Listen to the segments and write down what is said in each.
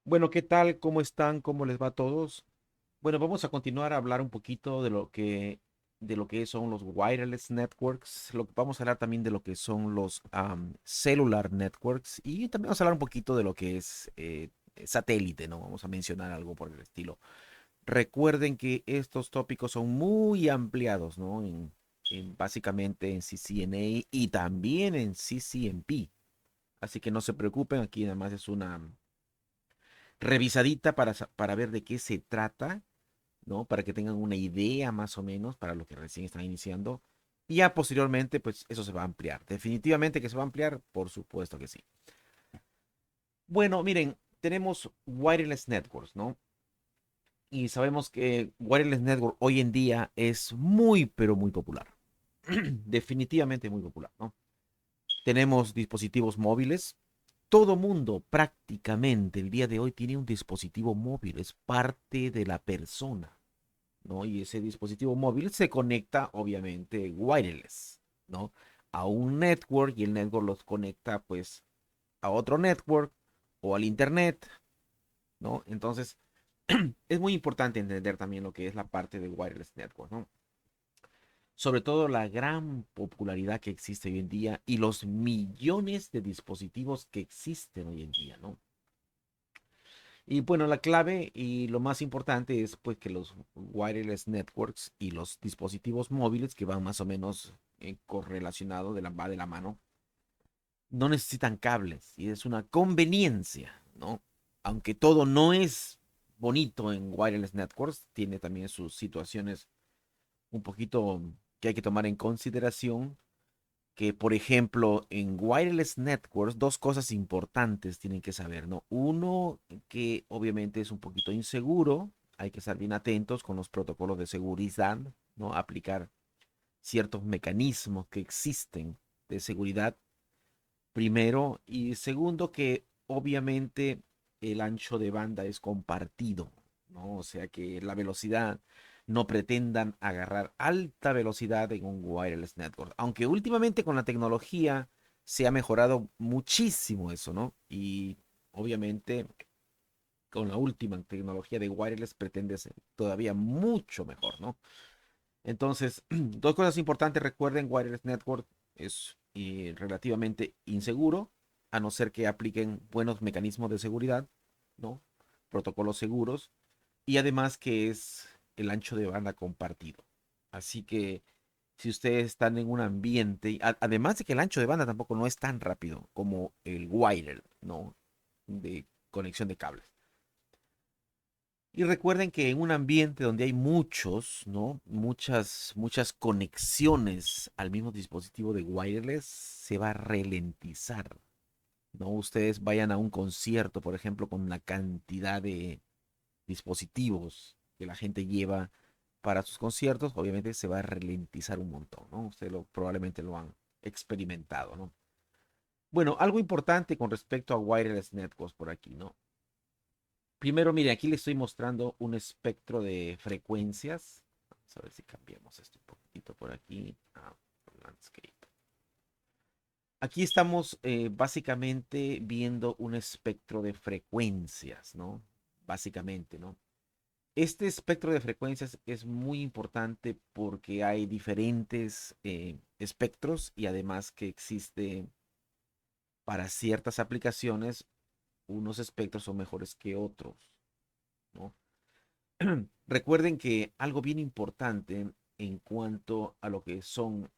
Bueno, ¿qué tal? ¿Cómo están? ¿Cómo les va a todos? Bueno, vamos a continuar a hablar un poquito de lo que son los wireless networks. Vamos a hablar también de lo que son los cellular networks y también vamos a hablar un poquito de lo que es satélite, ¿no? Vamos a mencionar algo por el estilo. Recuerden que estos tópicos son muy ampliados, ¿no? Básicamente en CCNA y también en CCNP. Así que no se preocupen, aquí nada más es una revisadita para ver de qué se trata, ¿no? Para que tengan una idea más o menos para lo que recién están iniciando. Y ya posteriormente, pues eso se va a ampliar. Definitivamente que se va a ampliar, por supuesto que sí. Bueno, miren, tenemos wireless networks, ¿no? Y sabemos que wireless network hoy en día es muy, pero muy popular. Definitivamente muy popular, ¿no? Tenemos dispositivos móviles. Todo mundo prácticamente el día de hoy tiene un dispositivo móvil, es parte de la persona, ¿no? Y ese dispositivo móvil se conecta, obviamente, wireless, ¿no? A un network y el network los conecta, pues, a otro network o al internet, ¿no? Entonces, es muy importante entender también lo que es la parte de wireless network, ¿no? Sobre todo la gran popularidad que existe hoy en día y los millones de dispositivos que existen hoy en día, ¿no? Y bueno, la clave y lo más importante es pues que los wireless networks y los dispositivos móviles que van más o menos correlacionados va de la mano, no necesitan cables y es una conveniencia, ¿no? Aunque todo no es bonito en wireless networks, tiene también sus situaciones un poquito que hay que tomar en consideración que, por ejemplo, en wireless networks, dos cosas importantes tienen que saber, ¿no? Uno, que obviamente es un poquito inseguro, hay que estar bien atentos con los protocolos de seguridad, ¿no? Aplicar ciertos mecanismos que existen de seguridad, primero, y segundo, que obviamente el ancho de banda es compartido, ¿no? O sea que la velocidad no pretendan agarrar alta velocidad en un wireless network. Aunque últimamente con la tecnología se ha mejorado muchísimo eso, ¿no? Y obviamente con la última tecnología de wireless pretende ser todavía mucho mejor, ¿no? Entonces, dos cosas importantes, recuerden, wireless network es relativamente inseguro, a no ser que apliquen buenos mecanismos de seguridad, ¿no? Protocolos seguros, y además que es el ancho de banda compartido. Así que si ustedes están en un ambiente, además de que el ancho de banda tampoco no es tan rápido como el wireless, ¿no? De conexión de cables. Y recuerden que en un ambiente donde hay muchos, ¿no? Muchas conexiones al mismo dispositivo de wireless, se va a ralentizar, ¿no? Ustedes vayan a un concierto, por ejemplo, con la cantidad de dispositivos que la gente lleva para sus conciertos, obviamente se va a ralentizar un montón, ¿no? Probablemente lo han experimentado, ¿no? Bueno, algo importante con respecto a wireless networks por aquí, ¿no? Primero, mire, aquí le estoy mostrando un espectro de frecuencias. Vamos a ver si cambiamos esto un poquito por aquí a landscape. Aquí estamos básicamente viendo un espectro de frecuencias, ¿no? Básicamente, ¿no? Este espectro de frecuencias es muy importante porque hay diferentes espectros y además que existe para ciertas aplicaciones unos espectros son mejores que otros, ¿no? Recuerden que algo bien importante en cuanto a lo que son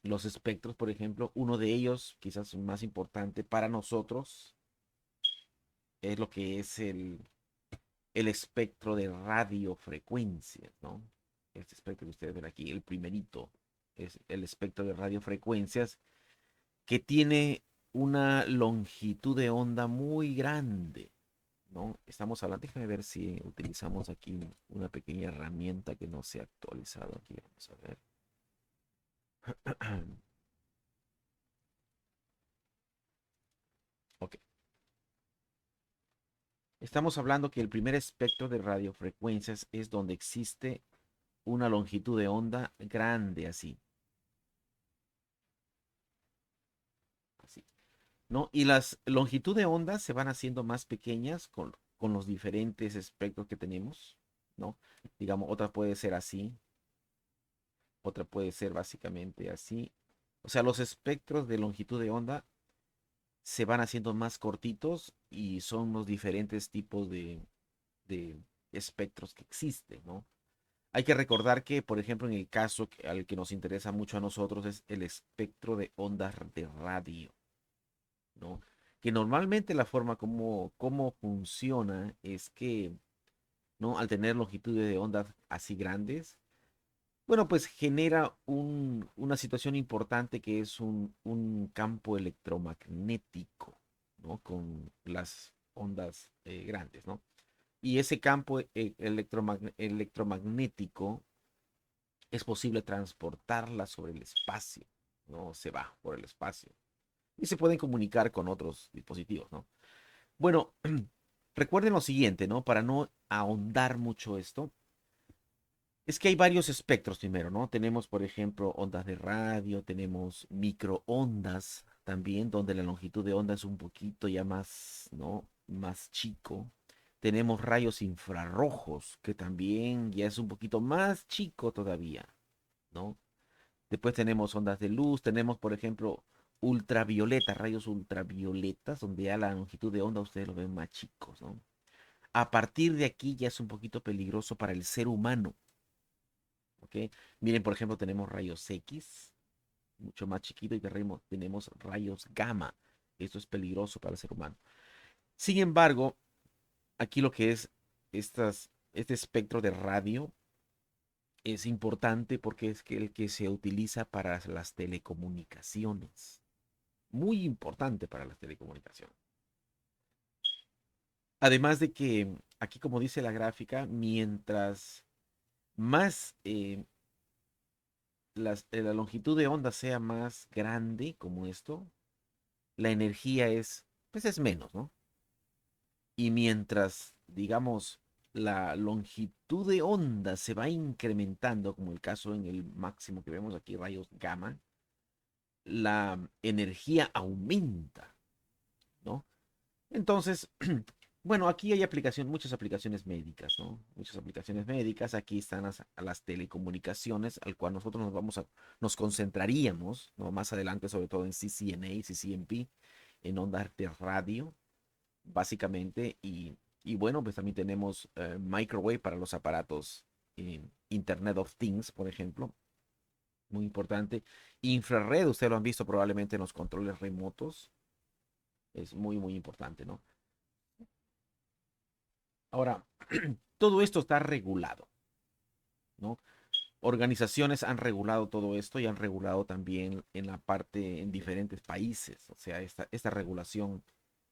los espectros, por ejemplo, uno de ellos, quizás más importante para nosotros, es lo que es el espectro de radiofrecuencias, ¿no? Este espectro que ustedes ven aquí, el primerito, es el espectro de radiofrecuencias que tiene una longitud de onda muy grande, ¿no? Estamos hablando, déjame ver si utilizamos aquí una pequeña herramienta que no se ha actualizado aquí. Vamos a ver. Ok. Estamos hablando que el primer espectro de radiofrecuencias es donde existe una longitud de onda grande así, así, ¿no? Y las longitudes de onda se van haciendo más pequeñas con los diferentes espectros que tenemos, ¿no? Digamos, otra puede ser así, otra puede ser básicamente así. O sea, los espectros de longitud de onda se van haciendo más cortitos y son los diferentes tipos de espectros que existen, ¿no? Hay que recordar que, por ejemplo, en el caso al que nos interesa mucho a nosotros es el espectro de ondas de radio, ¿no? Que normalmente la forma como funciona es que, ¿no? Al tener longitudes de ondas así grandes, bueno, pues genera una situación importante que es un campo electromagnético, ¿no? Con las ondas grandes, ¿no? Y ese campo electromagnético es posible transportarla sobre el espacio, ¿no? Se va por el espacio. Y se pueden comunicar con otros dispositivos, ¿no? Bueno, recuerden lo siguiente, ¿no? Para no ahondar mucho esto, es que hay varios espectros primero, ¿no? Tenemos, por ejemplo, ondas de radio, tenemos microondas también, donde la longitud de onda es un poquito ya más, ¿no? Más chico. Tenemos rayos infrarrojos, que también ya es un poquito más chico todavía, ¿no? Después tenemos ondas de luz, tenemos, por ejemplo, ultravioleta, rayos ultravioletas, donde ya la longitud de onda ustedes lo ven más chicos, ¿no? A partir de aquí ya es un poquito peligroso para el ser humano, ¿ok? Miren, por ejemplo, tenemos rayos X, mucho más chiquito, y tenemos rayos gamma. Esto es peligroso para el ser humano. Sin embargo, aquí lo que es este espectro de radio es importante porque es que el que se utiliza para las telecomunicaciones. Muy importante para las telecomunicaciones. Además de que aquí, como dice la gráfica, mientras más la longitud de onda sea más grande, como esto, la energía pues es menos, ¿no? Y mientras, digamos, la longitud de onda se va incrementando, como el caso en el máximo que vemos aquí, rayos gamma, la energía aumenta, ¿no? Entonces, bueno, aquí hay muchas aplicaciones médicas, ¿no? Muchas aplicaciones médicas. Aquí están las telecomunicaciones, al cual nosotros nos concentraríamos, ¿no? Más adelante, sobre todo en CCNA, CCNP, en ondas de radio, básicamente. Y bueno, pues también tenemos microwave para los aparatos, Internet of Things, por ejemplo, muy importante. Infrared, ustedes lo han visto probablemente en los controles remotos, es muy, muy importante, ¿no? Ahora, todo esto está regulado, ¿no? Organizaciones han regulado todo esto y han regulado también en la parte en diferentes países. O sea, esta regulación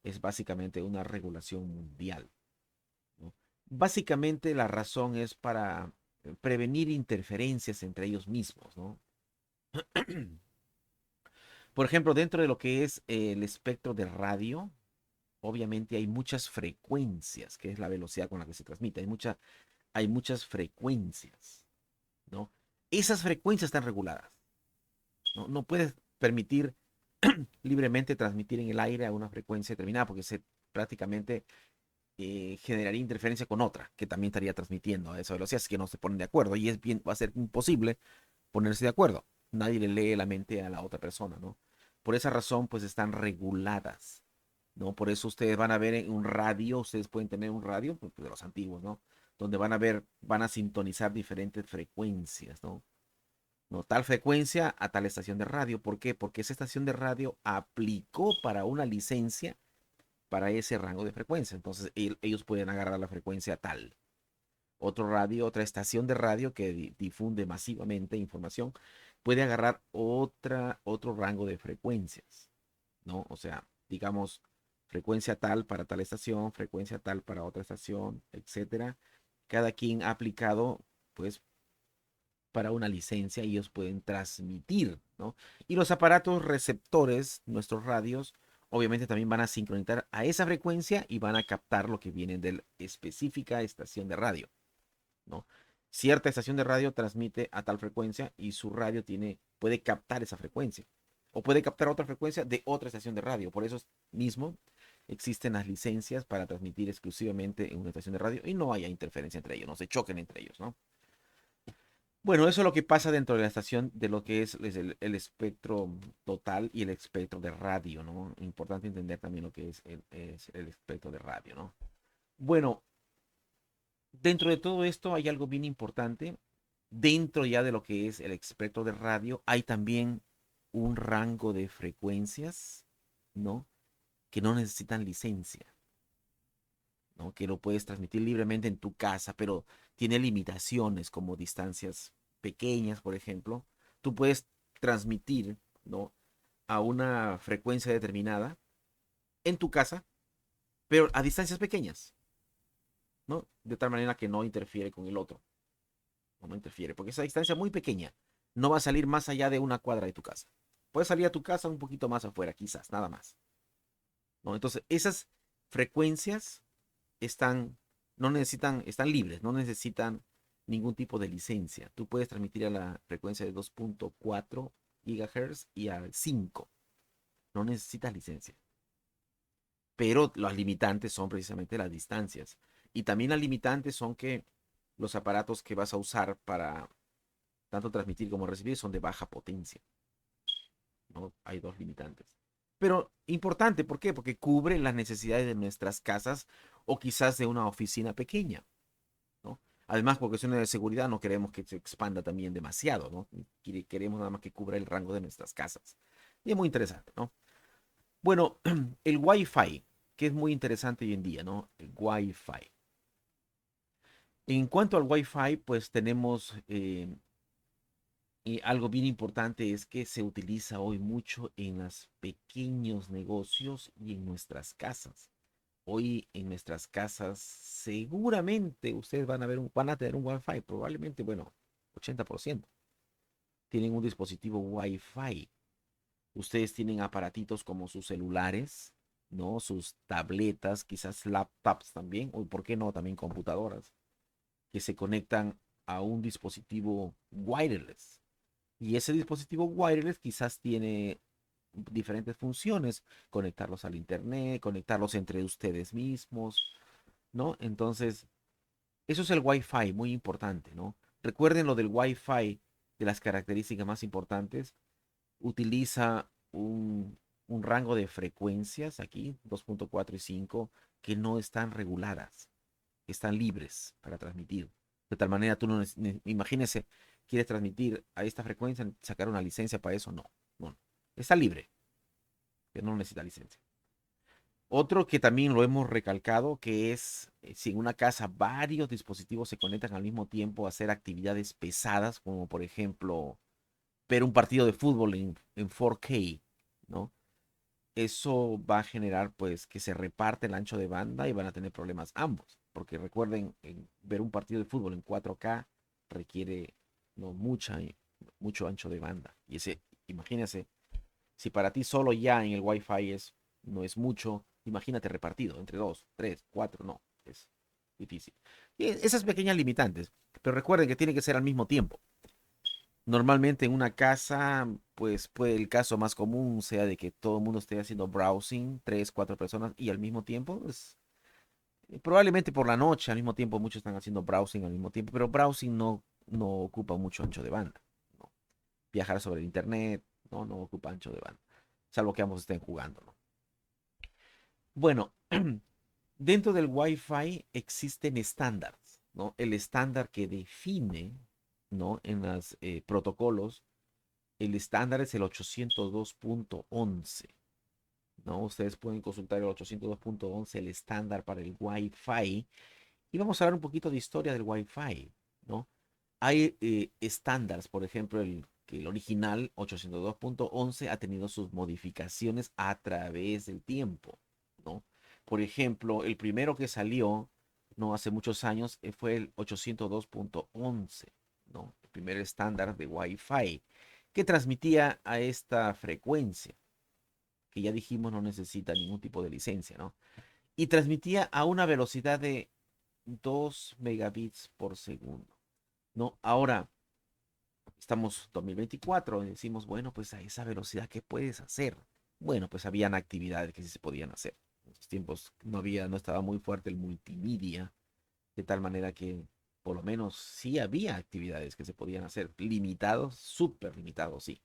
es básicamente una regulación mundial, ¿no? Básicamente la razón es para prevenir interferencias entre ellos mismos, ¿no? Por ejemplo, dentro de lo que es el espectro de radio, obviamente hay muchas frecuencias, que es la velocidad con la que se transmite. Hay muchas frecuencias, ¿no? Esas frecuencias están reguladas, ¿no? No puedes permitir libremente transmitir en el aire a una frecuencia determinada porque se prácticamente generaría interferencia con otra que también estaría transmitiendo a esa velocidad, así que no se ponen de acuerdo y va a ser imposible ponerse de acuerdo. Nadie le lee la mente a la otra persona, ¿no? Por esa razón, pues están reguladas, ¿no? Por eso ustedes van a ver en un radio, ustedes pueden tener un radio, pues, de los antiguos, ¿no? Donde van a sintonizar diferentes frecuencias, ¿no? No, tal frecuencia a tal estación de radio. ¿Por qué? Porque esa estación de radio aplicó para una licencia para ese rango de frecuencia. Entonces ellos pueden agarrar la frecuencia tal. Otro radio, otra estación de radio que difunde masivamente información, puede agarrar otro rango de frecuencias, ¿no? O sea, digamos, frecuencia tal para tal estación, frecuencia tal para otra estación, etcétera. Cada quien ha aplicado, pues, para una licencia y ellos pueden transmitir, ¿no? Y los aparatos receptores, nuestros radios, obviamente también van a sincronizar a esa frecuencia y van a captar lo que viene de la específica estación de radio, ¿no? Cierta estación de radio transmite a tal frecuencia y su radio puede captar esa frecuencia o puede captar otra frecuencia de otra estación de radio. Por eso mismo existen las licencias para transmitir exclusivamente en una estación de radio y no haya interferencia entre ellos, no se choquen entre ellos, ¿no? Bueno, eso es lo que pasa dentro de la estación de lo que es el espectro total y el espectro de radio, ¿no? Importante entender también lo que es el espectro de radio, ¿no? Bueno, dentro de todo esto hay algo bien importante. Dentro ya de lo que es el espectro de radio, hay también un rango de frecuencias, ¿no? Que no necesitan licencia, ¿no? Que lo puedes transmitir libremente en tu casa, pero tiene limitaciones como distancias pequeñas, por ejemplo. Tú puedes transmitir, ¿no? A una frecuencia determinada en tu casa, pero a distancias pequeñas, ¿no? De tal manera que no interfiere con el otro, no interfiere, porque esa distancia muy pequeña no va a salir más allá de una cuadra de tu casa. Puedes salir a tu casa un poquito más afuera, quizás, nada más, ¿no? Entonces, esas frecuencias están, no necesitan, están libres, no necesitan ningún tipo de licencia. Tú puedes transmitir a la frecuencia de 2.4 GHz y a 5. No necesitas licencia. Pero las limitantes son precisamente las distancias. Y también las limitantes son que los aparatos que vas a usar para tanto transmitir como recibir son de baja potencia, ¿no? Hay dos limitantes. Pero importante, ¿por qué? Porque cubre las necesidades de nuestras casas o quizás de una oficina pequeña, ¿no? Además, por cuestiones de seguridad, no queremos que se expanda también demasiado, ¿no? Queremos nada más que cubra el rango de nuestras casas. Y es muy interesante, ¿no? Bueno, el Wi-Fi, que es muy interesante hoy en día, ¿no? El Wi-Fi. En cuanto al Wi-Fi, pues tenemos y algo bien importante es que se utiliza hoy mucho en los pequeños negocios y en nuestras casas. Hoy en nuestras casas seguramente ustedes van a tener un Wi-Fi, probablemente, bueno, 80% tienen un dispositivo Wi-Fi. Ustedes tienen aparatitos como sus celulares, ¿no? Sus tabletas, quizás laptops también, o por qué no, también computadoras, que se conectan a un dispositivo wireless. Y ese dispositivo wireless quizás tiene diferentes funciones, conectarlos al internet, conectarlos entre ustedes mismos, ¿no? Entonces, eso es el Wi-Fi, muy importante, ¿no? Recuerden lo del Wi-Fi, de las características más importantes, utiliza un rango de frecuencias aquí, 2.4 y 5, que no están reguladas, están libres para transmitir. De tal manera, tú no, imagínese, quieres transmitir a esta frecuencia, sacar una licencia para eso, no, no, está libre, que no necesita licencia. Otro que también lo hemos recalcado, que es si en una casa varios dispositivos se conectan al mismo tiempo a hacer actividades pesadas, como por ejemplo ver un partido de fútbol en 4K, ¿no? Eso va a generar pues que se reparte el ancho de banda y van a tener problemas ambos, porque recuerden, ver un partido de fútbol en 4K requiere no mucho ancho de banda. Y ese, imagínense, si para ti solo ya en el Wi-Fi no es mucho, imagínate repartido entre 2, 3, 4, no, es difícil. Y esas pequeñas limitantes, pero recuerden que tiene que ser al mismo tiempo. Normalmente en una casa, pues puede el caso más común sea de que todo el mundo esté haciendo browsing, tres, cuatro personas, y al mismo tiempo, pues, probablemente por la noche, al mismo tiempo muchos están haciendo browsing al mismo tiempo, pero browsing no ocupa mucho ancho de banda, ¿no? Viajar sobre el internet, no ocupa ancho de banda, salvo que ambos estén jugando, ¿no? Bueno, dentro del Wi-Fi existen estándares, ¿no? El estándar que define, ¿no? En los protocolos. El estándar es el 802.11, ¿no? Ustedes pueden consultar el 802.11, el estándar para el Wi-Fi. Y vamos a hablar un poquito de historia del Wi-Fi, ¿no? Hay estándares, por ejemplo, que el original 802.11 ha tenido sus modificaciones a través del tiempo, ¿no? Por ejemplo, el primero que salió, no hace muchos años, fue el 802.11, ¿no? El primer estándar de Wi-Fi que transmitía a esta frecuencia, que ya dijimos no necesita ningún tipo de licencia, ¿no? Y transmitía a una velocidad de 2 megabits por segundo, ¿no? Ahora, estamos 2024 y decimos, bueno, pues a esa velocidad, ¿qué puedes hacer? Bueno, pues habían actividades que sí se podían hacer. estos tiempos no estaba muy fuerte el multimedia, de tal manera que por lo menos sí había actividades que se podían hacer, limitados, súper limitados, sí.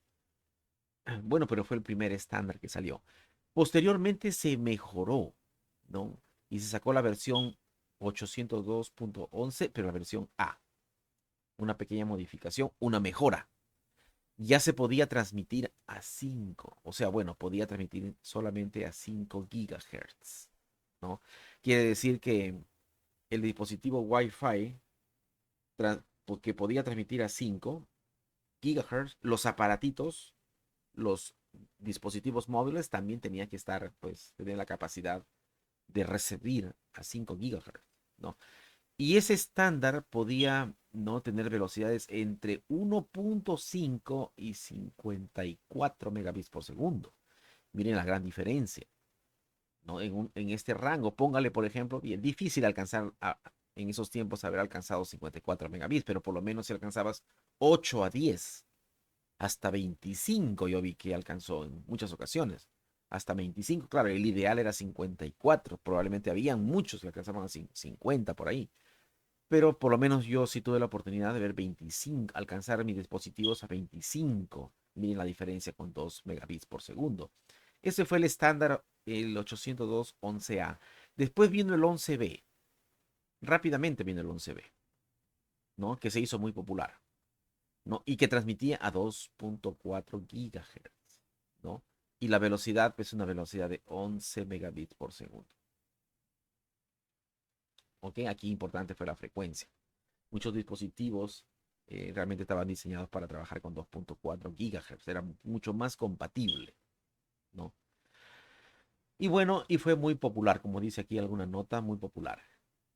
Bueno, pero fue el primer estándar que salió. Posteriormente se mejoró, ¿no? Y se sacó la versión 802.11, pero la versión A. Una pequeña modificación, una mejora. Ya se podía transmitir a 5, o sea, bueno, podía transmitir solamente a 5 gigahertz, ¿no? Quiere decir que el dispositivo Wi-Fi que podía transmitir a 5 gigahertz, los aparatitos, los dispositivos móviles también tenían que estar, pues, tener la capacidad de recibir a 5 gigahertz, ¿no? Y ese estándar podía no tener velocidades entre 1.5 y 54 megabits por segundo. Miren la gran diferencia, ¿no? En este rango, póngale, por ejemplo, bien difícil alcanzar en esos tiempos haber alcanzado 54 megabits, pero por lo menos si alcanzabas 8 a 10, hasta 25 yo vi que alcanzó en muchas ocasiones. Hasta 25, claro, el ideal era 54, probablemente habían muchos que alcanzaban a 50 por ahí, pero por lo menos yo sí tuve la oportunidad de ver 25, alcanzar mis dispositivos a 25. Miren la diferencia con 2 megabits por segundo. Ese fue el estándar, el 802.11a. Después vino el 11b. Rápidamente vino el 11b, ¿no? Que se hizo muy popular, ¿no? Y que transmitía a 2.4 gigahertz, ¿no? Y la velocidad, pues una velocidad de 11 megabits por segundo. ¿Ok? Aquí importante fue la frecuencia. Muchos dispositivos realmente estaban diseñados para trabajar con 2.4 gigahertz, era mucho más compatible, ¿no? Y bueno, y fue muy popular, como dice aquí alguna nota, muy popular,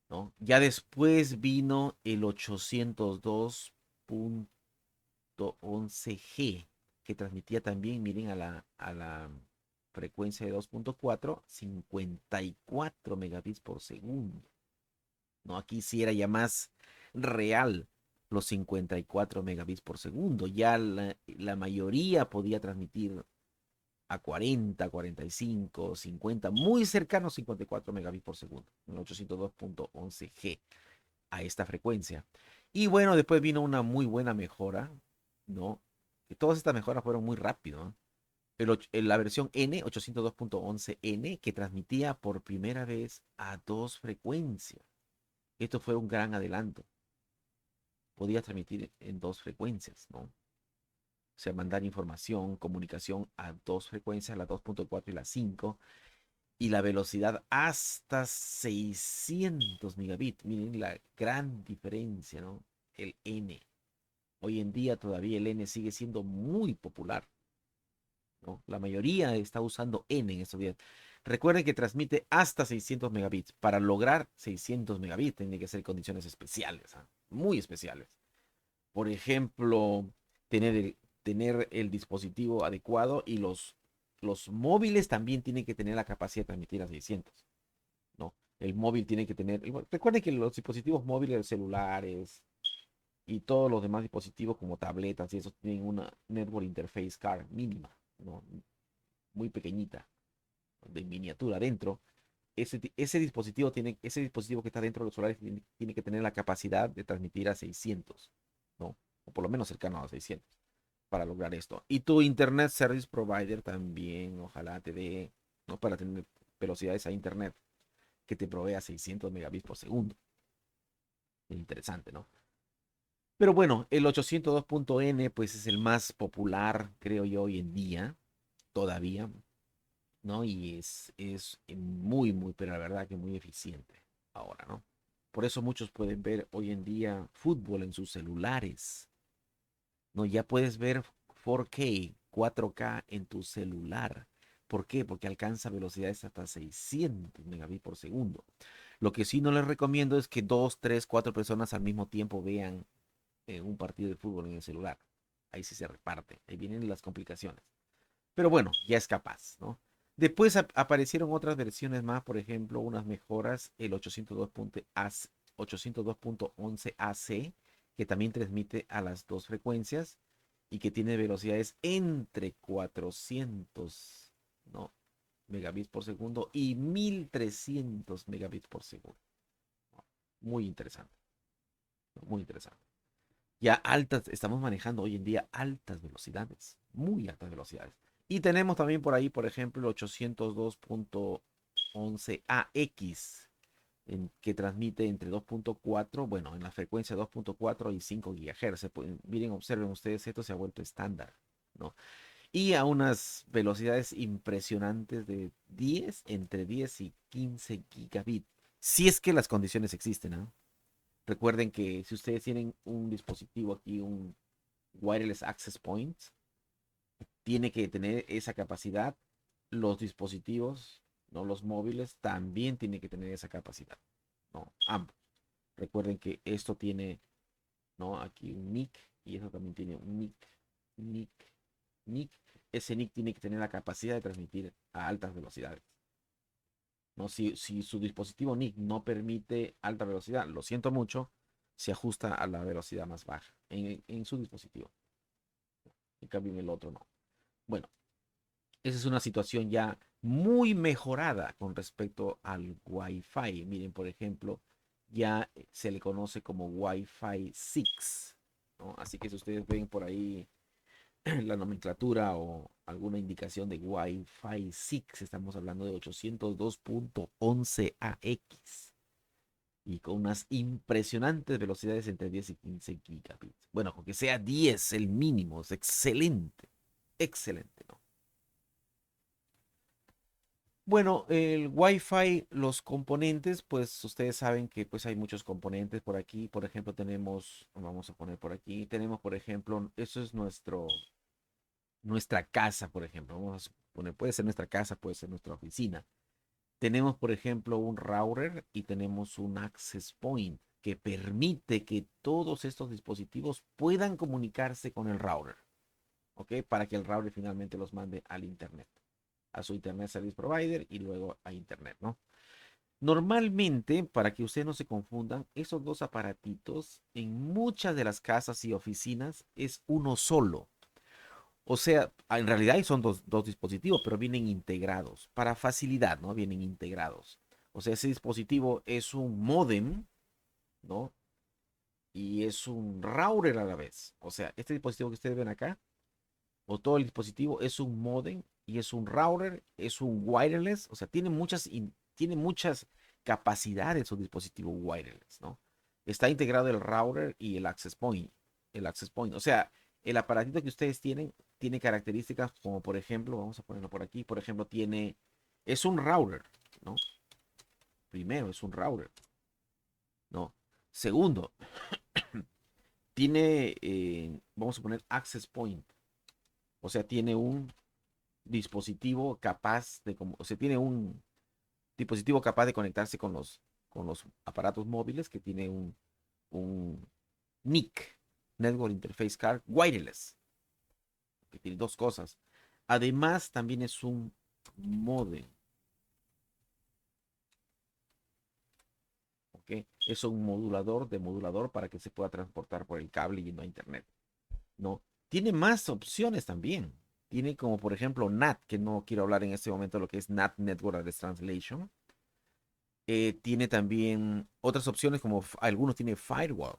¿no? Ya después vino el 802.11G, que transmitía también, miren, a la frecuencia de 2.4, 54 megabits por segundo, ¿no? Aquí sí era ya más real los 54 megabits por segundo. Ya la mayoría podía transmitir a 40, 45, 50, muy cercano a 54 megabits por segundo, en 802.11G a esta frecuencia. Y bueno, después vino una muy buena mejora, ¿no? Que todas estas mejoras fueron muy rápido, ¿no? La versión N, 802.11N, que transmitía por primera vez a dos frecuencias. Esto fue un gran adelanto. Podía transmitir en dos frecuencias, ¿no? O sea, mandar información, comunicación a dos frecuencias, la 2.4 y la 5, y la velocidad hasta 600 megabits. Miren la gran diferencia, ¿no? El N. Hoy en día todavía el N sigue siendo muy popular, ¿no? La mayoría está usando N en estos días. Recuerden que transmite hasta 600 megabits. Para lograr 600 megabits tiene que ser condiciones especiales, ¿ah? Muy especiales. Por ejemplo, tener el dispositivo adecuado y los móviles también tienen que tener la capacidad de transmitir a 600, ¿no? El móvil tiene que tener, recuerden que los dispositivos móviles, celulares y todos los demás dispositivos como tabletas y eso tienen una Network Interface Card mínima, ¿no? Muy pequeñita, de miniatura dentro. Ese dispositivo que está dentro de los celulares tiene que tener la capacidad de transmitir a 600, ¿no? O por lo menos cercano a 600 para lograr esto. Y tu Internet Service Provider también, ojalá te dé, ¿no? Para tener velocidades a Internet que te provea 600 megabits por segundo. Interesante, ¿no? Pero bueno, el 802.N pues es el más popular, creo yo, hoy en día, todavía, ¿no? Y es muy, muy, pero la verdad que muy eficiente ahora, ¿no? Por eso muchos pueden ver hoy en día fútbol en sus celulares, ¿no? Ya puedes ver 4K, 4K en tu celular. ¿Por qué? Porque alcanza velocidades hasta 600 megabits por segundo. Lo que sí no les recomiendo es que dos, tres, cuatro personas al mismo tiempo vean un partido de fútbol en el celular. Ahí sí se reparte, ahí vienen las complicaciones. Pero bueno, ya es capaz, ¿no? Después aparecieron otras versiones más, por ejemplo, unas mejoras, el 802.11ac, que también transmite a las dos frecuencias y que tiene velocidades entre 400, ¿no? megabits por segundo y 1300 megabits por segundo. Muy interesante, muy interesante. Ya altas, estamos manejando hoy en día altas velocidades, muy altas velocidades. Y tenemos también por ahí, por ejemplo, el 802.11ax, que transmite entre 2.4, bueno, en la frecuencia 2.4 y 5 GHz. Miren, observen ustedes, esto se ha vuelto estándar, ¿no? Y a unas velocidades impresionantes de 10, entre 10 y 15 gigabits. Si es que las condiciones existen, ¿no? Recuerden que si ustedes tienen un dispositivo aquí, un Wireless Access Point, tiene que tener esa capacidad. Los dispositivos, no los móviles, también tienen que tener esa capacidad, ¿no? Ambos. Recuerden que esto tiene, ¿no? Aquí un NIC y eso también tiene un NIC, NIC, NIC. Ese NIC tiene que tener la capacidad de transmitir a altas velocidades. ¿No? Si su dispositivo NIC no permite alta velocidad, lo siento mucho, se ajusta a la velocidad más baja en su dispositivo. En cambio, en el otro no. Bueno, esa es una situación ya muy mejorada con respecto al Wi-Fi. Miren, por ejemplo, ya se le conoce como Wi-Fi 6, ¿no? Así que si ustedes ven por ahí la nomenclatura o alguna indicación de Wi-Fi 6, estamos hablando de 802.11ax y con unas impresionantes velocidades entre 10 y 15 gigabits. Bueno, con que sea 10 el mínimo, es excelente, excelente, ¿no? Bueno, el Wi-Fi, los componentes, pues ustedes saben que pues hay muchos componentes por aquí. Por ejemplo, tenemos, vamos a poner por aquí, tenemos por ejemplo, eso es nuestra casa, por ejemplo. Vamos a poner, puede ser nuestra casa, puede ser nuestra oficina. Tenemos, por ejemplo, un router y tenemos un access point que permite que todos estos dispositivos puedan comunicarse con el router, ¿ok? Para que el router finalmente los mande al internet, a su Internet Service Provider y luego a internet, ¿no? Normalmente, para que ustedes no se confundan, esos dos aparatitos en muchas de las casas y oficinas es uno solo. O sea, en realidad son dos dispositivos, pero vienen integrados. Para facilidad, ¿no? Vienen integrados. O sea, ese dispositivo es un modem, ¿no? Y es un router a la vez. O sea, este dispositivo que ustedes ven acá, o todo el dispositivo, es un modem y es un router, es un wireless. O sea, tiene muchas capacidades su dispositivo wireless, ¿no? Está integrado el router y el access point. El access point. O sea, el aparatito que ustedes tienen tiene características como, por ejemplo, vamos a ponerlo por aquí, por ejemplo, es un router, ¿no? Primero, es un router, ¿no? Segundo, vamos a poner access point, o sea, tiene un dispositivo capaz o sea, tiene un dispositivo capaz de conectarse con los aparatos móviles que tiene un NIC, Network Interface Card Wireless, que tiene dos cosas. Además, también es un modem, ¿ok? Es un modulador de modulador para que se pueda transportar por el cable yendo a internet, ¿no? Tiene más opciones también. Tiene como por ejemplo NAT, que no quiero hablar en este momento de lo que es NAT, Network Address Translation. Tiene también otras opciones como algunos tiene firewall,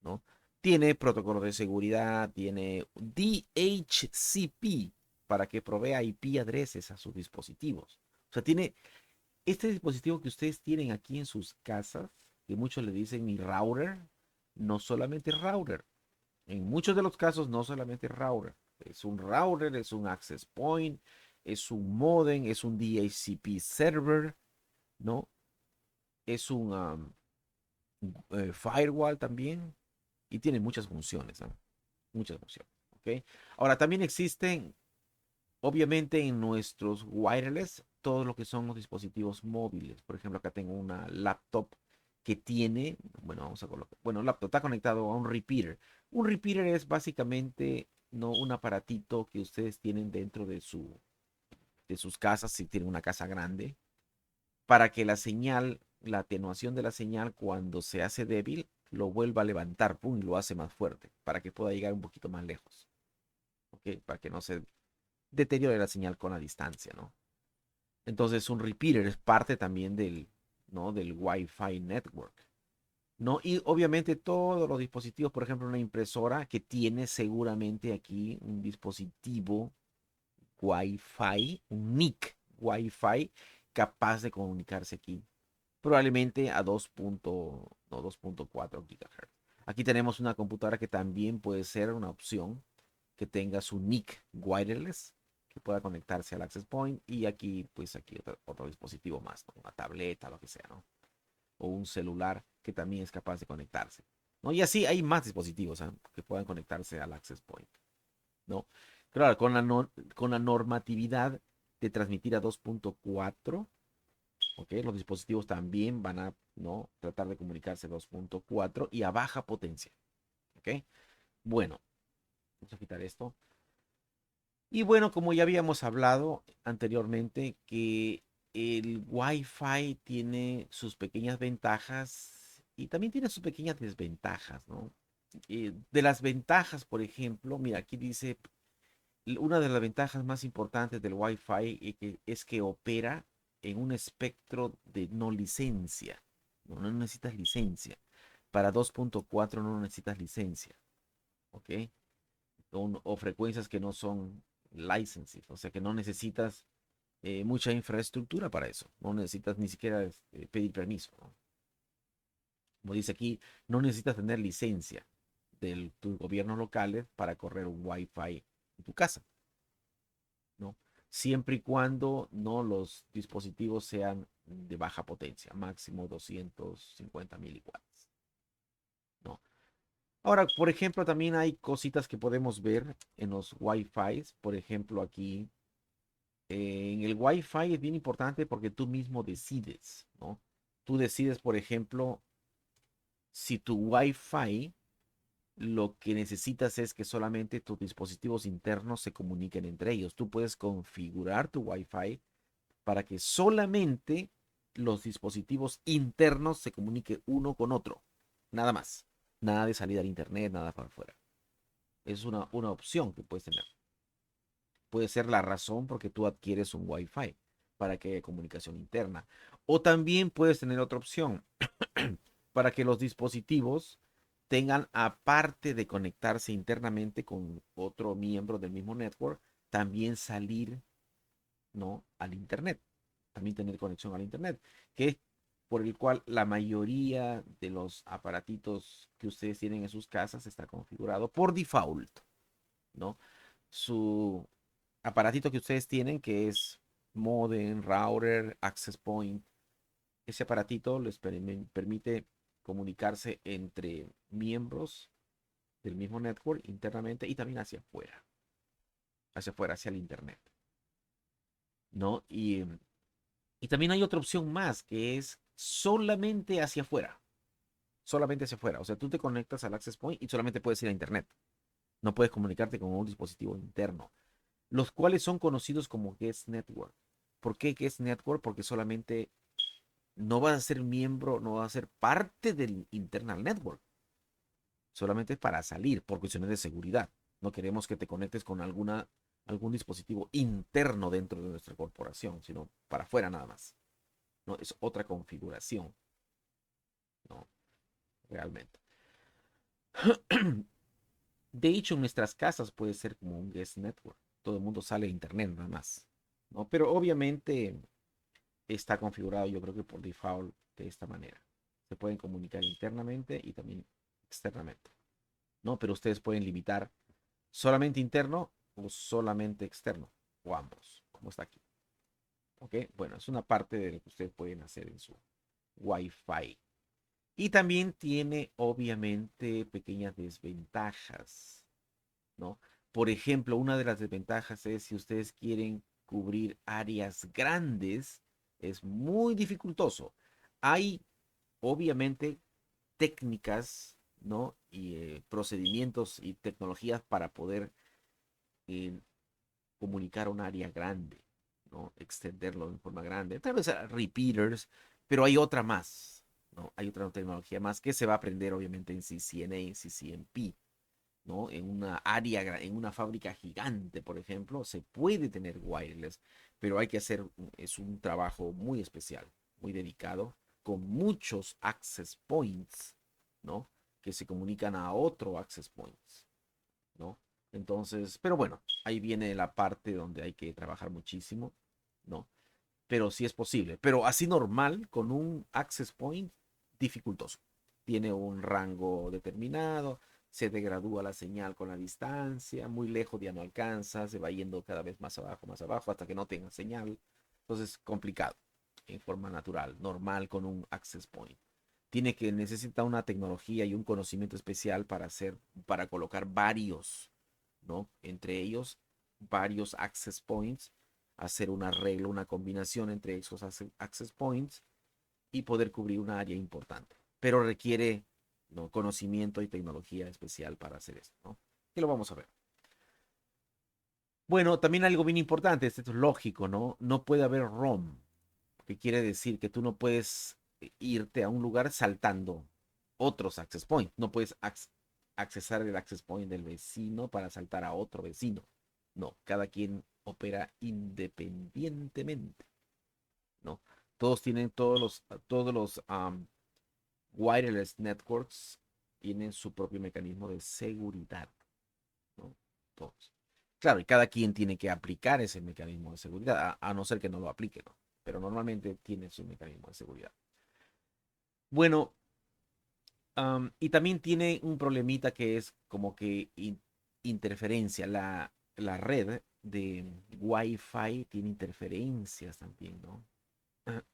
¿no? Tiene protocolo de seguridad, tiene DHCP para que provea IP adreses a sus dispositivos. O sea, tiene este dispositivo que ustedes tienen aquí en sus casas, que muchos le dicen mi router, no solamente router. En muchos de los casos no solamente router. Es un router, es un access point, es un modem, es un DHCP server, ¿no? Es un firewall también y tiene muchas funciones, ¿no? Muchas funciones, ¿ok? Ahora también existen, obviamente en nuestros wireless, todo lo que son los dispositivos móviles. Por ejemplo, acá tengo una laptop que tiene, bueno, vamos a colocar, bueno, laptop está conectado a un repeater. Un repeater es básicamente no un aparatito que ustedes tienen dentro de sus casas, si tienen una casa grande, para que la señal, la atenuación de la señal cuando se hace débil, lo vuelva a levantar, pum, y lo hace más fuerte, para que pueda llegar un poquito más lejos, ¿ok? Para que no se deteriore la señal con la distancia, ¿no? Entonces un repeater es parte también del, ¿no? del Wi-Fi network. ¿No? Y obviamente todos los dispositivos, por ejemplo, una impresora que tiene seguramente aquí un dispositivo Wi-Fi, un NIC Wi-Fi capaz de comunicarse aquí, probablemente a 2.4 GHz. Aquí tenemos una computadora que también puede ser una opción que tenga su NIC wireless, que pueda conectarse al access point, y aquí, pues aquí otro dispositivo más, ¿no? Una tableta, lo que sea, ¿no? O un celular que también es capaz de conectarse, ¿no? Y así hay más dispositivos, ¿eh? que puedan conectarse al access point, ¿no? Claro, con la normatividad de transmitir a 2.4, ¿ok? Los dispositivos también van a, ¿no? tratar de comunicarse a 2.4 y a baja potencia, ¿ok? Bueno, vamos a quitar esto. Y bueno, como ya habíamos hablado anteriormente, que el Wi-Fi tiene sus pequeñas ventajas y también tiene sus pequeñas desventajas, ¿no? De las ventajas, por ejemplo, mira, aquí dice, una de las ventajas más importantes del Wi-Fi es que opera en un espectro de no licencia. No, no necesitas licencia. Para 2.4 no necesitas licencia, ¿ok? O frecuencias que no son licenses, o sea que no necesitas mucha infraestructura para eso, no necesitas ni siquiera pedir permiso, ¿no? Como dice aquí, no necesitas tener licencia de tus gobiernos locales para correr un Wi-Fi en tu casa, ¿no? Siempre y cuando no los dispositivos sean de baja potencia, máximo 250 miliwatts, ¿no? Ahora, por ejemplo, también hay cositas que podemos ver en los Wi-Fi. Por ejemplo, aquí en el Wi-Fi es bien importante porque tú mismo decides, ¿no? Tú decides, por ejemplo, si tu Wi-Fi lo que necesitas es que solamente tus dispositivos internos se comuniquen entre ellos. Tú puedes configurar tu Wi-Fi para que solamente los dispositivos internos se comuniquen uno con otro. Nada más. Nada de salida al internet, nada para afuera. Es una opción que puedes tener. Puede ser la razón por qué tú adquieres un Wi-Fi para que haya comunicación interna. O también puedes tener otra opción para que los dispositivos tengan, aparte de conectarse internamente con otro miembro del mismo network, también salir, ¿no? al internet, también tener conexión al internet, que es por el cual la mayoría de los aparatitos que ustedes tienen en sus casas está configurado por default, ¿no? Su aparatito que ustedes tienen, que es modem, router, access point, ese aparatito les permite comunicarse entre miembros del mismo network internamente y también hacia afuera, hacia el internet, ¿no? Y también hay otra opción más que es solamente hacia afuera. O sea, tú te conectas al access point y solamente puedes ir a internet. No puedes comunicarte con un dispositivo interno, los cuales son conocidos como guest network. ¿Por qué guest network? Porque solamente no vas a ser miembro, no vas a ser parte del internal network. Solamente es para salir por cuestiones de seguridad. No queremos que te conectes con algún dispositivo interno dentro de nuestra corporación, sino para afuera nada más. No, es otra configuración, ¿no? Realmente. De hecho, en nuestras casas puede ser como un guest network. Todo el mundo sale a internet nada más, ¿no? Pero obviamente está configurado, yo creo que por default de esta manera. Se pueden comunicar internamente y también externamente, ¿no? Pero ustedes pueden limitar solamente interno o solamente externo, o ambos, como está aquí. ¿Ok? Bueno, es una parte de lo que ustedes pueden hacer en su Wi-Fi. Y también tiene, obviamente, pequeñas desventajas, ¿no? Por ejemplo, una de las desventajas es si ustedes quieren cubrir áreas grandes, es muy dificultoso. Hay, obviamente, técnicas, ¿no? Y procedimientos y tecnologías para poder eh, comunicar un área grande, ¿no? Extenderlo en forma grande. Tal vez repeaters, pero hay otra más, ¿no? Hay otra tecnología más que se va a aprender, obviamente, en CCNA, en CCNP, ¿no? En una área, en una fábrica gigante, por ejemplo, se puede tener wireless, pero hay que hacer, es un trabajo muy especial, muy dedicado, con muchos access points, ¿no? Que se comunican a otro access points, ¿no? Entonces, pero bueno, ahí viene la parte donde hay que trabajar muchísimo, ¿no? Pero sí es posible. Pero así normal, con un access point, dificultoso. Tiene un rango determinado, se degradúa la señal con la distancia, muy lejos ya no alcanza, se va yendo cada vez más abajo, hasta que no tenga señal. Entonces, complicado, en forma natural, normal con un access point. Necesita una tecnología y un conocimiento especial para hacer, para colocar varios, ¿no? Entre ellos, varios access points, hacer un arreglo, una combinación entre esos access points y poder cubrir una área importante. Pero requiere, ¿no?, conocimiento y tecnología especial para hacer esto, ¿no? Y lo vamos a ver. Bueno, también algo bien importante, esto es lógico, ¿no? No puede haber ROM, que quiere decir que tú no puedes irte a un lugar saltando otros access points. No puedes accesar el access point del vecino para saltar a otro vecino. No, cada quien opera independientemente, ¿no? Todos los wireless networks tienen su propio mecanismo de seguridad, ¿no? Todos. Claro, y cada quien tiene que aplicar ese mecanismo de seguridad, a no ser que no lo aplique, ¿no? Pero normalmente tiene su mecanismo de seguridad. Bueno, y también tiene un problemita que es como que interferencia. La red de Wi-Fi tiene interferencias también, ¿no?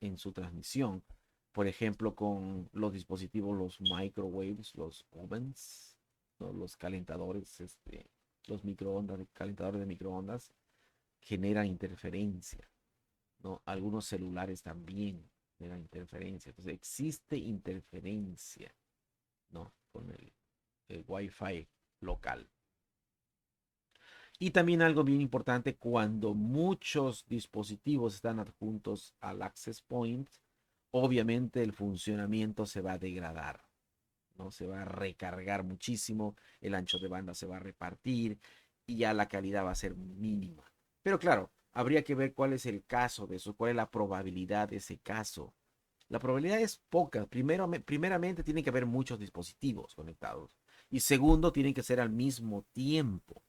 En su transmisión. Por ejemplo, con los dispositivos, los microwaves, los ovens, ¿no?, los calentadores, los microondas, calentadores de microondas, generan interferencia, ¿no? Algunos celulares también generan interferencia. Entonces, existe interferencia, ¿no?, con el Wi-Fi local. Y también algo bien importante, cuando muchos dispositivos están adjuntos al access point, obviamente el funcionamiento se va a degradar, ¿no? Se va a recargar muchísimo, el ancho de banda se va a repartir y ya la calidad va a ser mínima. Pero claro, habría que ver cuál es el caso de eso, cuál es la probabilidad de ese caso. La probabilidad es poca. Primeramente, tiene que haber muchos dispositivos conectados. Y segundo, tienen que ser al mismo tiempo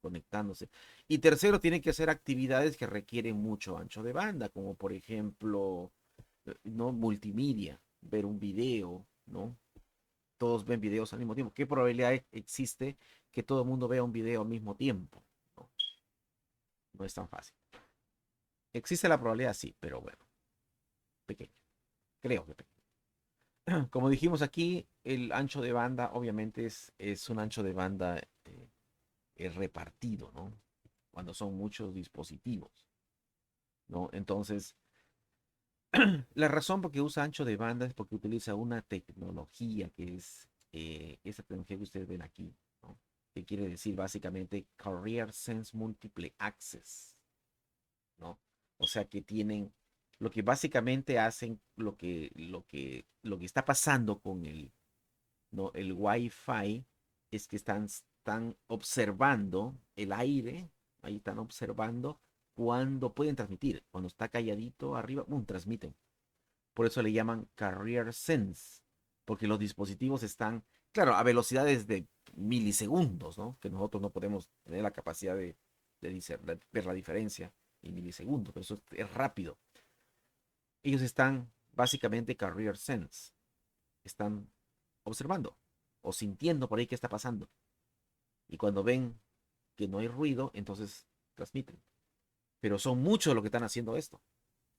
conectándose. Y tercero, tienen que ser actividades que requieren mucho ancho de banda, como por ejemplo, ¿no?, multimedia, ver un video, ¿no? Todos ven videos al mismo tiempo. ¿Qué probabilidad existe que todo el mundo vea un video al mismo tiempo? No, no es tan fácil. Existe la probabilidad, sí, pero bueno, pequeña. Creo que pequeña. Como dijimos aquí, el ancho de banda obviamente es un ancho de banda repartido, ¿no? Cuando son muchos dispositivos, ¿no? Entonces, la razón por que usa ancho de banda es porque utiliza una tecnología que es esa tecnología que ustedes ven aquí, ¿no? Que quiere decir básicamente Carrier Sense Multiple Access, ¿no? O sea que tienen, lo que básicamente hacen, lo que está pasando con ¿no?, el Wi-Fi es que están observando el aire, ahí están observando cuando pueden transmitir, cuando está calladito arriba, ¡bum!, transmiten. Por eso le llaman Carrier Sense, porque los dispositivos están, claro, a velocidades de milisegundos, ¿no? Que nosotros no podemos tener la capacidad de ver la diferencia en milisegundos, pero eso es rápido. Ellos están básicamente Carrier Sense, están observando o sintiendo por ahí qué está pasando. Y cuando ven que no hay ruido, entonces transmiten. Pero son muchos los que están haciendo esto,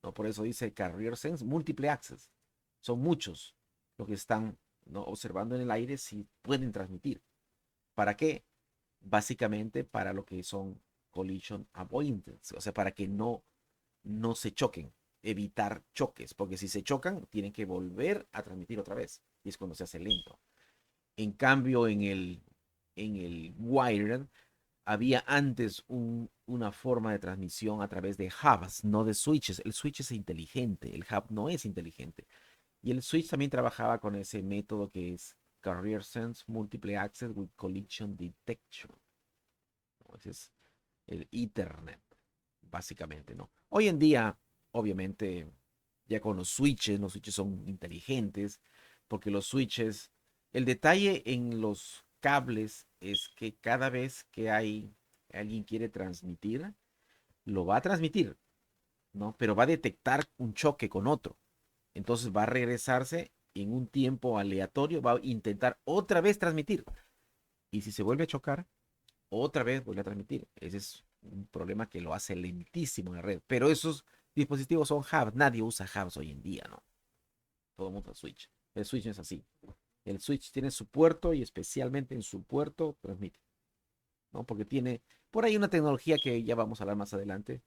¿no? Por eso dice Carrier Sense Multiple Access. Son muchos los que están, ¿no?, observando en el aire si pueden transmitir. ¿Para qué? Básicamente para lo que son collision avoidance, o sea, para que no se choquen, evitar choques, porque si se chocan, tienen que volver a transmitir otra vez, y es cuando se hace lento. En cambio, en el wired había antes una forma de transmisión a través de hubs, no de switches. El switch es inteligente, el hub no es inteligente. Y el switch también trabajaba con ese método que es Carrier Sense Multiple Access with Collision Detection. ¿No? Ese es el Ethernet, básicamente, ¿no? Hoy en día, obviamente, ya con los switches son inteligentes, porque los switches, el detalle en los cables es que cada vez que alguien quiere transmitir, lo va a transmitir, ¿no? Pero va a detectar un choque con otro. Entonces va a regresarse en un tiempo aleatorio, va a intentar otra vez transmitir. Y si se vuelve a chocar, otra vez vuelve a transmitir. Ese es un problema que lo hace lentísimo en la red. Pero esos dispositivos son hubs. Nadie usa hubs hoy en día, ¿no? Todo el mundo switch. El switch no es así. El switch tiene su puerto y especialmente en su puerto transmite, ¿no? Porque tiene por ahí una tecnología que ya vamos a hablar más adelante,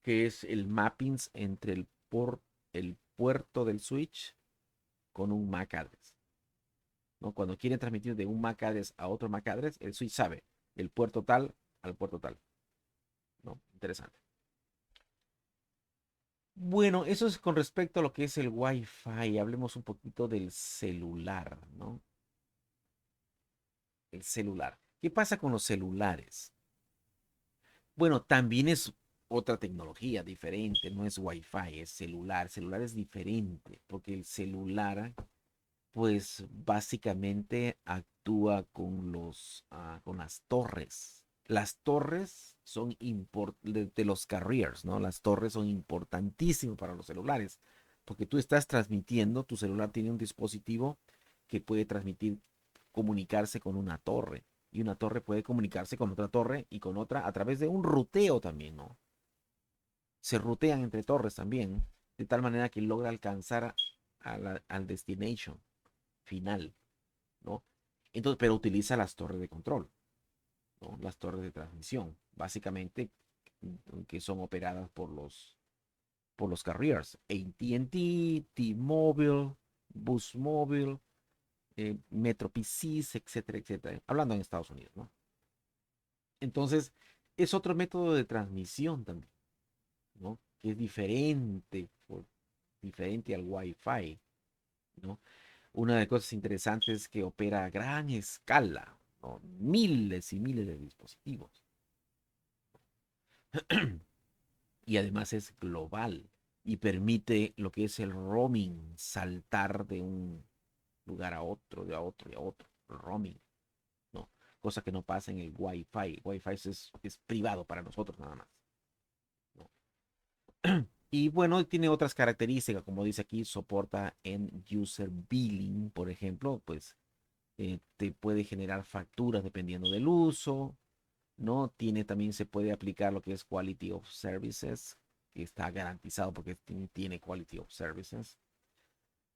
que es el mappings entre el puerto del switch con un MAC address, ¿no? Cuando quieren transmitir de un MAC address a otro MAC address, el switch sabe el puerto tal al puerto tal, ¿no? Interesante. Bueno, eso es con respecto a lo que es el Wi-Fi. Hablemos un poquito del celular, ¿no? El celular. ¿Qué pasa con los celulares? Bueno, también es otra tecnología diferente, no es Wi-Fi, es celular. Celular es diferente, porque el celular, pues básicamente actúa con con las torres. Las torres son de los carriers, ¿no? Las torres son importantísimas para los celulares, porque tú estás transmitiendo, tu celular tiene un dispositivo que puede transmitir, comunicarse con una torre. Y una torre puede comunicarse con otra torre y con otra a través de un ruteo también, ¿no? Se rutean entre torres también, de tal manera que logra alcanzar al destination final, ¿no? Entonces, pero utiliza las torres de control, ¿no? Las torres de transmisión, básicamente, que son operadas por los carriers, AT&T, T-Mobile, Boost Mobile, Metro PCs, etcétera, etcétera, hablando en Estados Unidos, ¿no? Entonces, es otro método de transmisión también, ¿no? Que es diferente al Wi-Fi, ¿no? Una de las cosas interesantes es que opera a gran escala, ¿no? Miles y miles de dispositivos. Y además es global y permite lo que es el roaming, saltar de un lugar a otro, de a otro y a otro, roaming, ¿no? Cosa que no pasa en el Wi-Fi. Wi-Fi es privado para nosotros nada más, ¿no? Y bueno, tiene otras características, como dice aquí, soporta en user billing, por ejemplo, pues te puede generar facturas dependiendo del uso, ¿no? Tiene también, se puede aplicar lo que es Quality of Services, que está garantizado porque tiene Quality of Services,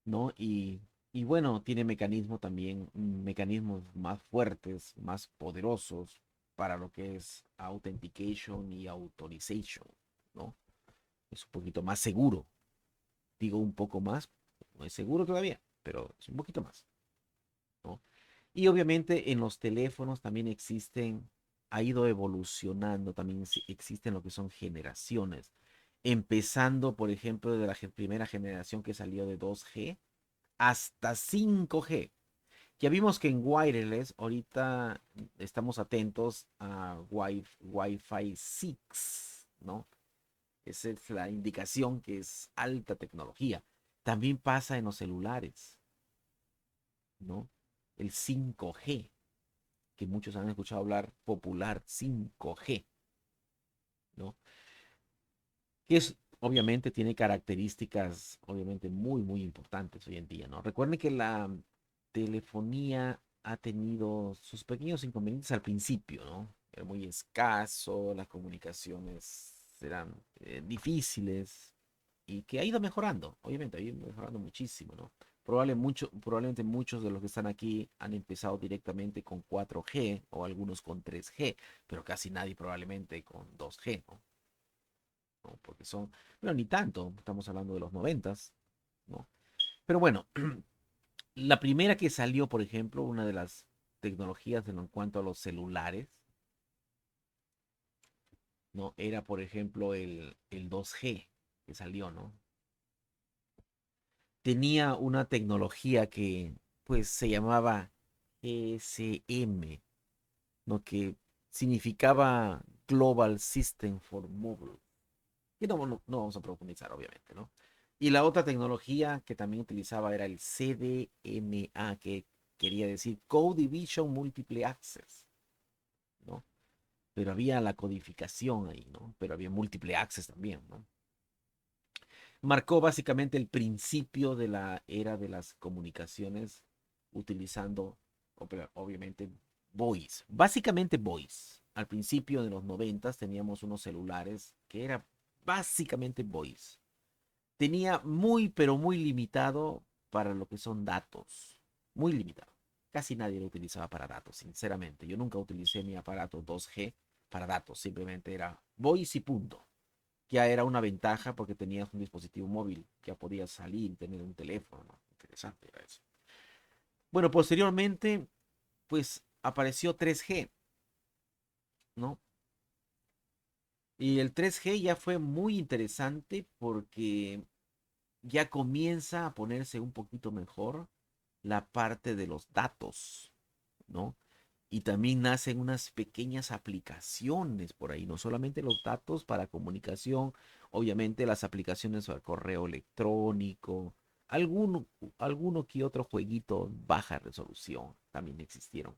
¿no? Y bueno, tiene mecanismos también, mecanismos más fuertes, más poderosos para lo que es Authentication y Authorization, ¿no? Es un poquito más seguro, digo un poco más, no es seguro todavía, pero es un poquito más, ¿no? Y obviamente en los teléfonos también ha ido evolucionando, también existen lo que son generaciones, empezando por ejemplo de la primera generación que salió de 2G hasta 5G. Ya vimos que en wireless ahorita estamos atentos a Wi-Fi 6, ¿no? Esa es la indicación que es alta tecnología. También pasa en los celulares, ¿no? El 5G, que muchos han escuchado hablar popular 5G, ¿no? Que es, obviamente, tiene características, obviamente, muy, muy importantes hoy en día, ¿no? Recuerden que la telefonía ha tenido sus pequeños inconvenientes al principio, ¿no? Era muy escaso, las comunicaciones eran difíciles y que ha ido mejorando, obviamente, ha ido mejorando muchísimo, ¿no? Probablemente muchos de los que están aquí han empezado directamente con 4G o algunos con 3G, pero casi nadie probablemente con 2G, ¿no? ¿No? Porque son, bueno, ni tanto, estamos hablando de los noventas, ¿no? Pero bueno, la primera que salió, por ejemplo, una de las tecnologías en cuanto a los celulares, ¿no? Era, por ejemplo, el 2G que salió, ¿no? Tenía una tecnología que pues se llamaba GSM, ¿no? Que significaba Global System for Mobile. Y no vamos a profundizar, obviamente, ¿no? Y la otra tecnología que también utilizaba era el CDMA, que quería decir Code Division Multiple Access, ¿no? Pero había la codificación ahí, ¿no? Pero había Multiple Access también, ¿no? Marcó básicamente el principio de la era de las comunicaciones utilizando, obviamente, voice. Básicamente voice. Al principio de los 90 teníamos unos celulares que era básicamente voice. Tenía muy, pero muy limitado para lo que son datos. Muy limitado. Casi nadie lo utilizaba para datos, sinceramente. Yo nunca utilicé mi aparato 2G para datos. Simplemente era voice y punto. Ya era una ventaja porque tenías un dispositivo móvil. Ya podías salir y tener un teléfono, ¿no? Interesante era eso. Bueno, posteriormente, pues apareció 3G, ¿no? Y el 3G ya fue muy interesante porque ya comienza a ponerse un poquito mejor la parte de los datos, ¿no? Y también nacen unas pequeñas aplicaciones por ahí, no solamente los datos para comunicación, obviamente las aplicaciones para correo electrónico, alguno, alguno que otro jueguito baja resolución también existieron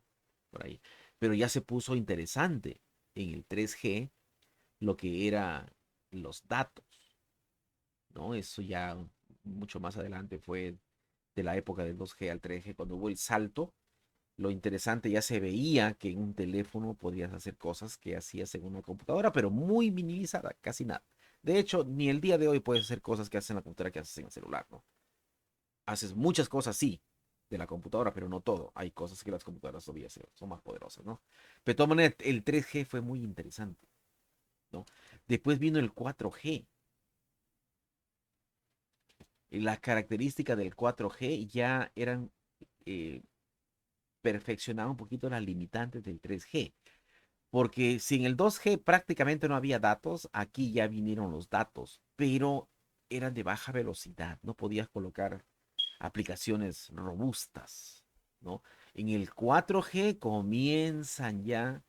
por ahí. Pero ya se puso interesante en el 3G lo que era los datos, ¿no? Eso ya mucho más adelante fue de la época del 2G al 3G, cuando hubo el salto. Lo interesante, ya se veía que en un teléfono podías hacer cosas que hacías en una computadora, pero muy minimizada, casi nada. De hecho, ni el día de hoy puedes hacer cosas que haces en la computadora que haces en el celular, ¿no? Haces muchas cosas, sí, de la computadora, pero no todo. Hay cosas que las computadoras todavía son más poderosas, ¿no? Pero de todas maneras, el 3G fue muy interesante, ¿no? Después vino el 4G. Y la característica del 4G ya eran eh, perfeccionar un poquito las limitantes del 3G. Porque si en el 2G prácticamente no había datos, aquí ya vinieron los datos, pero eran de baja velocidad, no podías colocar aplicaciones robustas, ¿no? En el 4G comienzan ya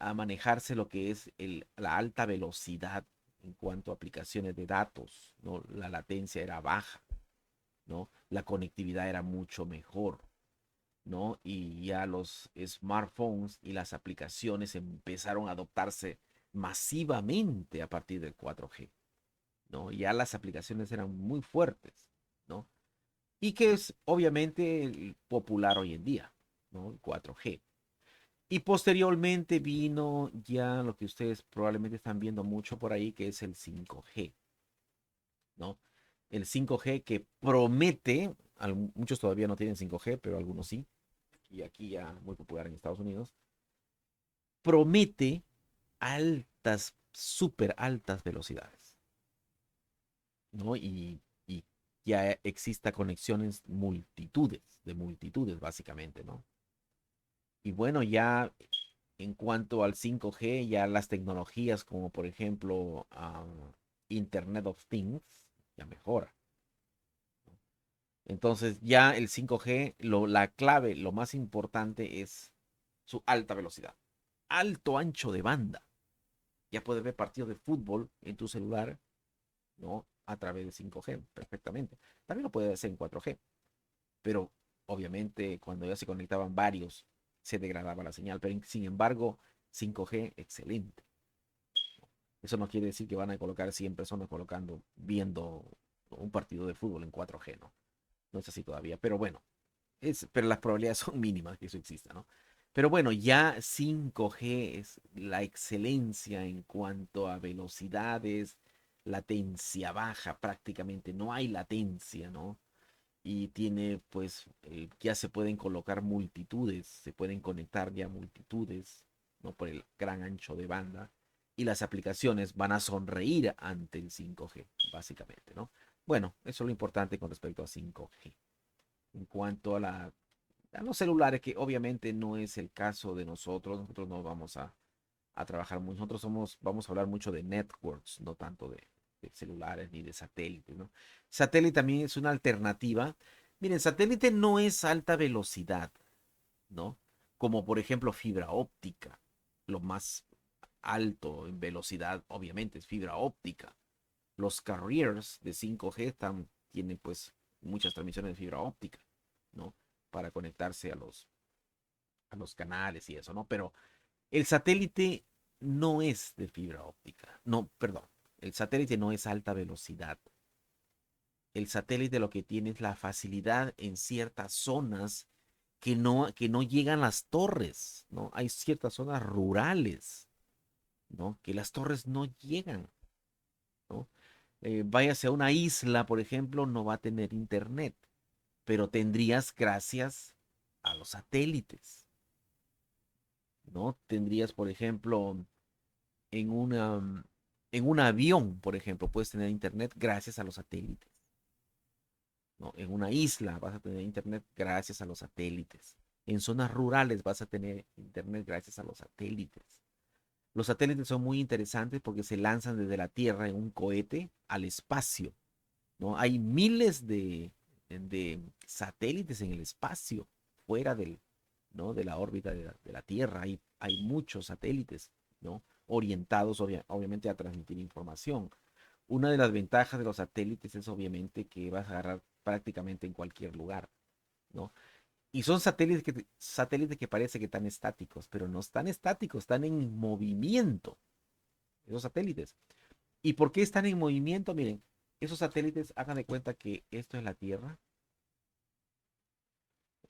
a manejarse lo que es la alta velocidad en cuanto a aplicaciones de datos, ¿no? La latencia era baja, ¿no? La conectividad era mucho mejor, ¿no? Y ya los smartphones y las aplicaciones empezaron a adoptarse masivamente a partir del 4G, ¿no? Ya las aplicaciones eran muy fuertes, ¿no? Y que es obviamente popular hoy en día, ¿no? El 4G. Y posteriormente vino ya lo que ustedes probablemente están viendo mucho por ahí, que es el 5G, ¿no? El 5G que promete, muchos todavía no tienen 5G, pero algunos sí, y aquí ya muy popular en Estados Unidos, promete altas, súper altas velocidades, ¿no? Y ya exista conexiones de multitudes básicamente, ¿no? Y bueno, ya en cuanto al 5G, ya las tecnologías como por ejemplo Internet of Things, ya mejora. Entonces ya el 5G, la clave, lo más importante es su alta velocidad, alto ancho de banda. Ya puedes ver partidos de fútbol en tu celular, ¿no? A través de 5G, perfectamente. También lo puedes hacer en 4G, pero obviamente cuando ya se conectaban varios, se degradaba la señal. Pero sin embargo, 5G, excelente. Eso no quiere decir que van a colocar 100 personas viendo un partido de fútbol en 4G, ¿no? No es así todavía, pero bueno, pero las probabilidades son mínimas que eso exista, ¿no? Pero bueno, ya 5G es la excelencia en cuanto a velocidades, latencia baja, prácticamente no hay latencia, ¿no? Y tiene, pues, ya se pueden colocar multitudes, se pueden conectar ya multitudes, ¿no? Por el gran ancho de banda. Y las aplicaciones van a sonreír ante el 5G, básicamente, ¿no? Bueno, eso es lo importante con respecto a 5G. En cuanto a los celulares, que obviamente no es el caso de nosotros no vamos a trabajar mucho, vamos a hablar mucho de networks, no tanto de celulares ni de satélites, ¿no? Satélite también es una alternativa, Miren, satélite no es alta velocidad, ¿no? Como por ejemplo fibra óptica. Lo más alto en velocidad, obviamente, es fibra óptica. Los carriers de 5G tienen pues muchas transmisiones de fibra óptica, ¿no? Para conectarse a los canales y eso, ¿no? Pero el satélite no es de fibra óptica. No, perdón. El satélite no es alta velocidad. El satélite lo que tiene es la facilidad en ciertas zonas que no llegan las torres, ¿no? Hay ciertas zonas rurales, ¿no? Que las torres no llegan, ¿no? Váyase a una isla, por ejemplo, no va a tener internet, pero tendrías gracias a los satélites, ¿no? Tendrías, por ejemplo, en en un avión, por ejemplo, puedes tener internet gracias a los satélites, ¿no? En una isla vas a tener internet gracias a los satélites. En zonas rurales vas a tener internet gracias a los satélites. Los satélites son muy interesantes porque se lanzan desde la Tierra en un cohete al espacio, ¿no? Hay miles de satélites en el espacio, fuera ¿no? de la órbita de la Tierra. Hay muchos satélites, ¿no? Orientados obviamente a transmitir información. Una de las ventajas de los satélites es obviamente que vas a agarrar prácticamente en cualquier lugar, ¿no? Y son satélites que parece que están estáticos, pero no están estáticos, están en movimiento, esos satélites. ¿Y por qué están en movimiento? Miren, esos satélites, hagan de cuenta que esto es la Tierra.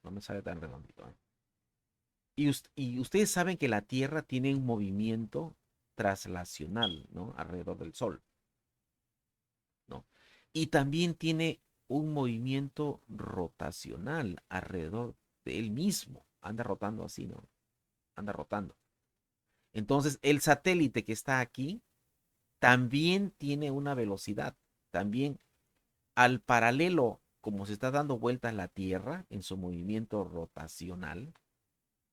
No me sale tan redondito, ¿eh? Y ustedes saben que la Tierra tiene un movimiento traslacional, ¿no? Alrededor del Sol, ¿no? Y también tiene un movimiento rotacional alrededor de él mismo. Anda rotando así, ¿no? Anda rotando. Entonces, el satélite que está aquí también tiene una velocidad. También al paralelo, como se está dando vueltas la Tierra en su movimiento rotacional,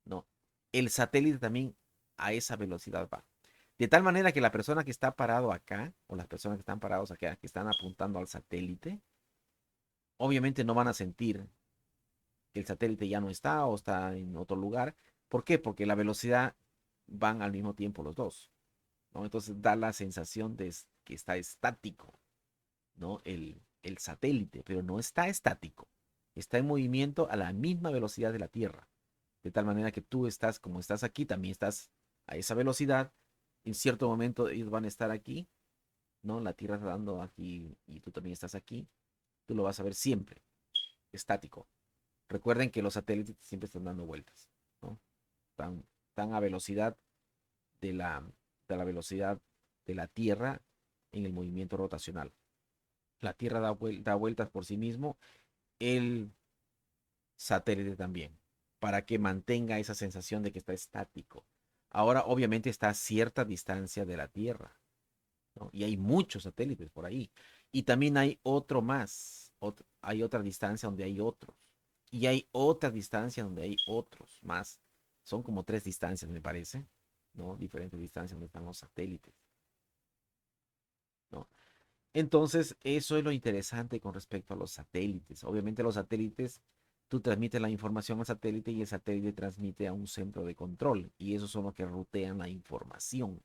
¿no? El satélite también a esa velocidad va. De tal manera que la persona que está parado acá, o las personas que están parados acá, que están apuntando al satélite, obviamente no van a sentir que el satélite ya no está o está en otro lugar. ¿Por qué? Porque la velocidad van al mismo tiempo los dos, ¿no? Entonces da la sensación de que está estático, ¿no? El satélite, pero no está estático. Está en movimiento a la misma velocidad de la Tierra. De tal manera que tú estás, como estás aquí, también estás a esa velocidad. En cierto momento ellos van a estar aquí, ¿no? La Tierra está dando aquí y tú también estás aquí. Tú lo vas a ver siempre, estático. Recuerden que los satélites siempre están dando vueltas, ¿no? Están a velocidad de de la velocidad de la Tierra en el movimiento rotacional. La Tierra da vueltas por sí mismo, el satélite también, para que mantenga esa sensación de que está estático. Ahora, obviamente, está a cierta distancia de la Tierra, ¿no? Y hay muchos satélites por ahí. Y también hay otro más, hay otra distancia donde hay otros. Y hay otra distancia donde hay otros más. Son como tres distancias, me parece, ¿no? Diferentes distancias donde están los satélites, ¿no? Entonces, eso es lo interesante con respecto a los satélites. Obviamente los satélites, tú transmites la información al satélite y el satélite transmite a un centro de control. Y esos son los que rutean la información en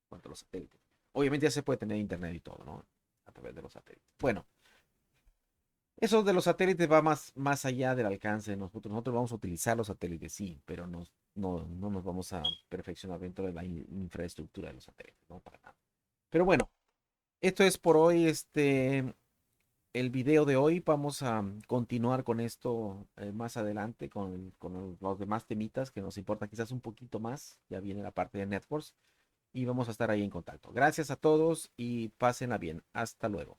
cuanto a los satélites. Obviamente ya se puede tener internet y todo, ¿no? A través de los satélites. Bueno, eso de los satélites va más allá del alcance de nosotros. Nosotros vamos a utilizar los satélites, sí, pero no nos vamos a perfeccionar dentro de la infraestructura de los satélites, no para nada. Pero bueno, esto es por hoy, el video de hoy. Vamos a continuar con esto más adelante, con los demás temitas que nos importan quizás un poquito más. Ya viene la parte de networks y vamos a estar ahí en contacto. Gracias a todos y pásenla bien. Hasta luego.